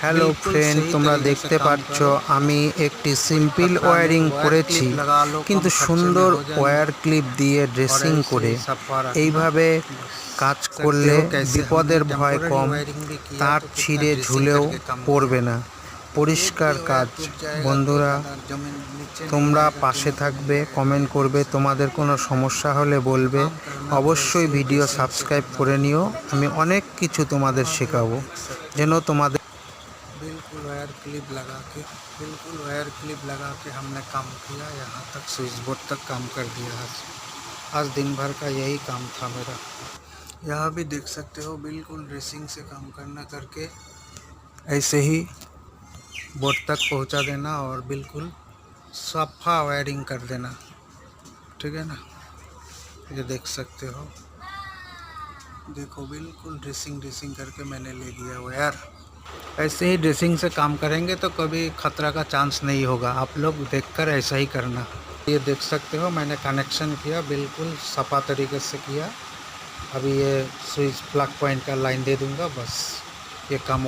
Hello friend, তোমরা দেখতে পাচ্ছ আমি একটি সিম্পল ওয়্যারিং করেছি, কিন্তু সুন্দর ওয়্যার ক্লিপ দিয়ে ড্রেসিং করে। এইভাবে কাজ করলে বিপদের ভয় কম, তার ছিঁড়ে ঝুলেও পড়বে না। পরিষ্কার কাজ। বন্ধুরা, তোমরা পাশে থাকবে, কমেন্ট করবে, তোমাদের কোনো সমস্যা হলে বলবে। অবশ্যই ভিডিও সাবস্ক্রাইব করে নিও, আমি অনেক কিছু তোমাদের শেখাবো যেন তোমাদের। बिल्कुल वायर क्लिप लगा के हमने काम किया, यहाँ तक स्विच बोर्ड तक काम कर दिया। आज दिन भर का यही काम था मेरा। यहाँ भी देख सकते हो, बिल्कुल ड्रेसिंग से काम करना करके ऐसे ही बोर्ड तक पहुँचा देना और बिल्कुल सफ़ा वायरिंग कर देना। ठीक है ना, ये देख सकते हो। देखो, बिल्कुल ड्रेसिंग करके मैंने ले लिया वायर। ऐसे ही ड्रेसिंग से काम करेंगे तो कभी ख़तरा का चांस नहीं होगा। आप लोग देखकर ऐसा ही करना। ये देख सकते हो, मैंने कनेक्शन किया, बिल्कुल सफा तरीके से किया। अभी ये स्विच प्लग पॉइंट का लाइन दे दूंगा, बस ये काम